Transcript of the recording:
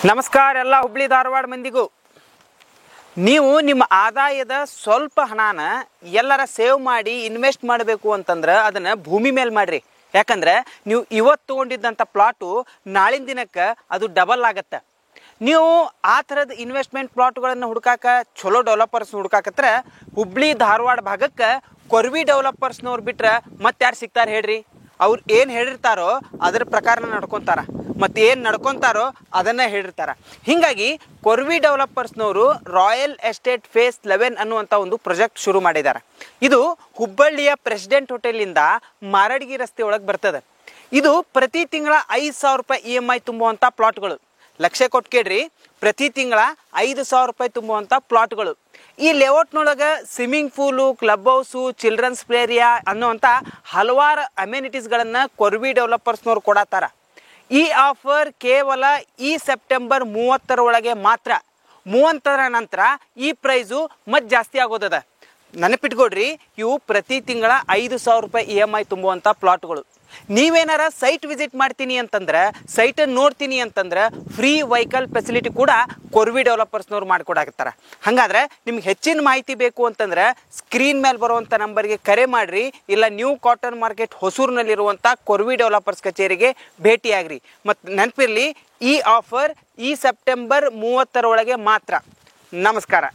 ನಮಸ್ಕಾರ ಎಲ್ಲ ಹುಬ್ಳಿ ಧಾರವಾಡ ಮಂದಿಗೂ. ನೀವು ನಿಮ್ಮ ಆದಾಯದ ಸ್ವಲ್ಪ ಹಣನ ಎಲ್ಲರ ಸೇವ್ ಮಾಡಿ ಇನ್ವೆಸ್ಟ್ ಮಾಡಬೇಕು ಅಂತಂದ್ರೆ ಅದನ್ನ ಭೂಮಿ ಮೇಲೆ ಮಾಡ್ರಿ. ಯಾಕಂದ್ರೆ ನೀವು ಇವತ್ತು ತಗೊಂಡಿದ್ದಂಥ ಪ್ಲಾಟು ನಾಳಿನ ದಿನಕ್ಕೆ ಅದು ಡಬಲ್ ಆಗತ್ತೆ. ನೀವು ಆ ಥರದ ಇನ್ವೆಸ್ಟ್ಮೆಂಟ್ ಪ್ಲಾಟ್ಗಳನ್ನು ಹುಡುಕಾಕ ಚಲೋ ಡೆವಲಪರ್ಸ್ ಹುಡುಕಾಕತ್ರ ಹುಬ್ಳಿ ಧಾರವಾಡ ಭಾಗಕ್ಕೆ ಕೊರ್ವಿ ಡೆವಲಪರ್ಸ್ನವ್ರು ಬಿಟ್ರೆ ಮತ್ತೆ ಯಾರು ಸಿಗ್ತಾರೆ ಹೇಳ್ರಿ? ಅವ್ರು ಏನು ಹೇಳಿರ್ತಾರೋ ಅದರ ಪ್ರಕಾರ ನಡ್ಕೊತಾರ, ಮತ್ತು ಏನು ನಡ್ಕೊತಾರೋ ಅದನ್ನು ಹೇಳಿರ್ತಾರ. ಹೀಗಾಗಿ ಕೊರ್ವಿ ಡೆವಲಪರ್ಸ್ನವರು ರಾಯಲ್ ಎಸ್ಟೇಟ್ ಫೇಸ್ 11 ಅನ್ನುವಂಥ ಒಂದು ಪ್ರಾಜೆಕ್ಟ್ ಶುರು ಮಾಡಿದ್ದಾರೆ. ಇದು ಹುಬ್ಬಳ್ಳಿಯ ಪ್ರೆಸಿಡೆಂಟ್ ಹೋಟೆಲಿಂದ ಮಾರಡ್ಗಿ ರಸ್ತೆ ಒಳಗೆ ಬರ್ತದೆ. ಇದು ಪ್ರತಿ ತಿಂಗಳ 5,000 ರೂಪಾಯಿ EMI ತುಂಬುವಂಥ ಪ್ಲಾಟ್ಗಳು. ಲಕ್ಷ ಕೊಟ್ಟು ಕೇಳ್ರಿ, ಪ್ರತಿ ತಿಂಗಳ 5,000 ರೂಪಾಯಿ ತುಂಬುವಂಥ ಪ್ಲಾಟ್ಗಳು. ಈ ಲೇಔಟ್ನೊಳಗೆ swimming pool, club house, children's play area ಅನ್ನುವಂಥ ಹಲವಾರು ಅಮ್ಯುನಿಟೀಸ್ಗಳನ್ನು ಕೊರ್ವಿ ಡೆವಲಪರ್ಸ್ನವ್ರು ಕೊಡತ್ತಾರ. ಈ ಆಫರ್ ಕೇವಲ ಈ ಸೆಪ್ಟೆಂಬರ್ 30ರ ಒಳಗೆ ಮಾತ್ರ. 30ರ ನಂತರ ಈ ಪ್ರೈಸು ಮತ್ತೆ ಜಾಸ್ತಿ ಆಗೋದದ. ನೆನಪಿಟ್ಕೊಡ್ರಿ, ಇವು ಪ್ರತಿ ತಿಂಗಳ 5,000 ರೂಪಾಯಿ EMI ತುಂಬುವಂಥ ಪ್ಲಾಟ್ಗಳು. ನೀವೇನಾರ ಸೈಟ್ ವಿಸಿಟ್ ಮಾಡ್ತೀನಿ ಅಂತಂದ್ರೆ, ಸೈಟನ್ನು ನೋಡ್ತೀನಿ ಅಂತಂದ್ರೆ ಫ್ರೀ ವೆಹಿಕಲ್ ಫೆಸಿಲಿಟಿ ಕೂಡ ಕೊರ್ವಿ ಡೆವಲಪರ್ಸ್ನವ್ರು ಮಾಡಿಕೊಡಾಕತ್ತಾರ. ಹಾಗಾದ್ರೆ ನಿಮ್ಗೆ ಹೆಚ್ಚಿನ ಮಾಹಿತಿ ಬೇಕು ಅಂತಂದ್ರೆ ಸ್ಕ್ರೀನ್ ಮೇಲೆ ಬರುವಂಥ ನಂಬರ್ಗೆ ಕರೆ ಮಾಡಿರಿ, ಇಲ್ಲ ನ್ಯೂ ಕಾಟನ್ ಮಾರ್ಕೆಟ್ ಹೊಸೂರಿನಲ್ಲಿರುವಂಥ ಕೊರ್ವಿ ಡೆವಲಪರ್ಸ್ ಕಚೇರಿಗೆ ಭೇಟಿಯಾಗ್ರಿ. ಮತ್ತು ನೆನಪಿರಲಿ, ಈ ಆಫರ್ ಈ ಸೆಪ್ಟೆಂಬರ್ 30ರ ಒಳಗೆ ಮಾತ್ರ. ನಮಸ್ಕಾರ.